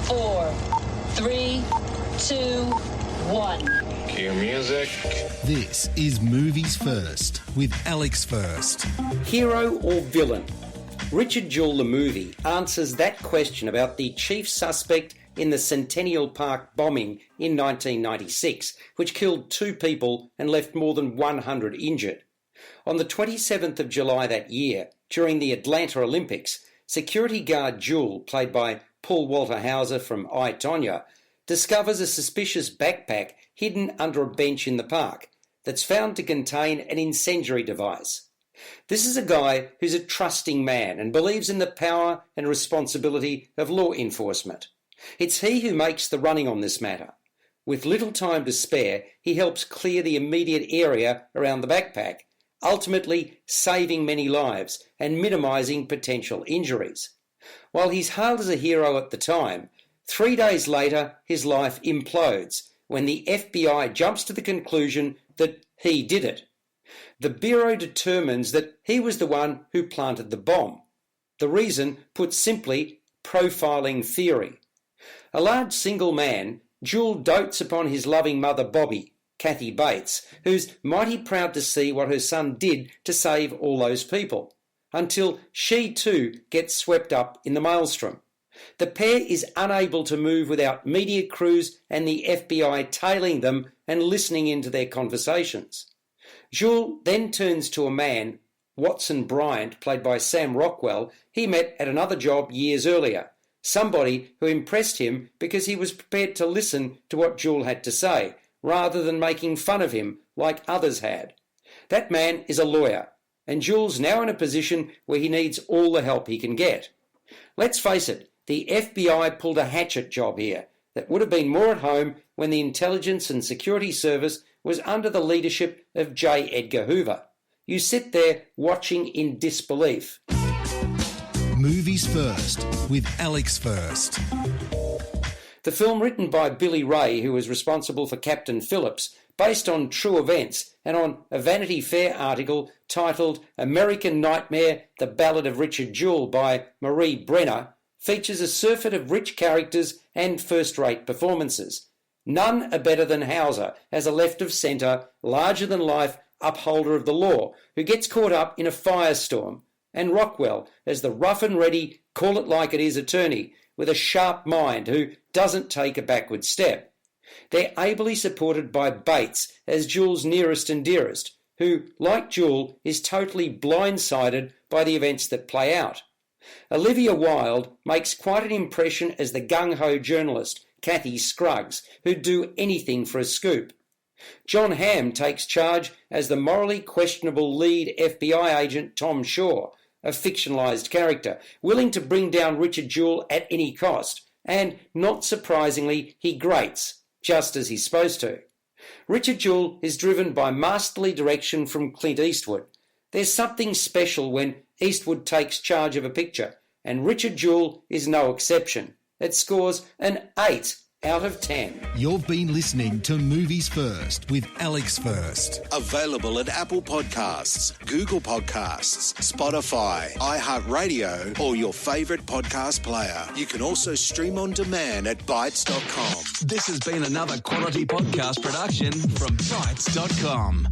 4, 3, 2, 1. Cue music. This is Movies First with Alex First. Hero or villain? Richard Jewell, the movie, answers that question about the chief suspect in the Centennial Park bombing in 1996, which killed 2 people and left more than 100 injured. On the 27th of July that year, during the Atlanta Olympics, security guard Jewell, played by Paul Walter Hauser from I, Tonya, discovers a suspicious backpack hidden under a bench in the park that's found to contain an incendiary device. This is a guy who's a trusting man and believes in the power and responsibility of law enforcement. It's he who makes the running on this matter. With little time to spare, he helps clear the immediate area around the backpack, ultimately saving many lives and minimising potential injuries. While he's hailed as a hero at the time, 3 days later his life implodes when the FBI jumps to the conclusion that he did it. The Bureau determines that he was the one who planted the bomb. The reason, put simply, profiling theory. A large single man, Jewell dotes upon his loving mother Bobby, Kathy Bates, who's mighty proud to see what her son did to save all those people, until she too gets swept up in the maelstrom. The pair is unable to move without media crews and the FBI tailing them and listening into their conversations. Jewell then turns to a man, Watson Bryant, played by Sam Rockwell, he met at another job years earlier, somebody who impressed him because he was prepared to listen to what Jewell had to say, rather than making fun of him like others had. That man is a lawyer, and Jewell's now in a position where he needs all the help he can get. Let's face it, the FBI pulled a hatchet job here that would have been more at home when the Intelligence and Security Service was under the leadership of J. Edgar Hoover. You sit there watching in disbelief. Movies First with Alex First. The film, written by Billy Ray, who was responsible for Captain Phillips, based on true events and on a Vanity Fair article titled American Nightmare, The Ballad of Richard Jewell by Marie Brenner, features a surfeit of rich characters and first-rate performances. None are better than Hauser as a left-of-centre, larger-than-life upholder of the law who gets caught up in a firestorm, and Rockwell as the rough-and-ready, call-it-like-it-is attorney with a sharp mind who doesn't take a backward step. They're ably supported by Bates as Jewell's nearest and dearest, who, like Jewell, is totally blindsided by the events that play out. Olivia Wilde makes quite an impression as the gung-ho journalist, Kathy Scruggs, who'd do anything for a scoop. John Hamm takes charge as the morally questionable lead FBI agent Tom Shaw, a fictionalised character, willing to bring down Richard Jewell at any cost, and, not surprisingly, he grates, just as he's supposed to. Richard Jewell is driven by masterly direction from Clint Eastwood. There's something special when Eastwood takes charge of a picture, and Richard Jewell is no exception. It scores an 8 out of 10. You've been listening to Movies First with Alex First. Available at Apple Podcasts, Google Podcasts, Spotify, iHeartRadio, or your favourite podcast player. You can also stream on demand at Bytes.com. This has been another quality podcast production from Bytes.com.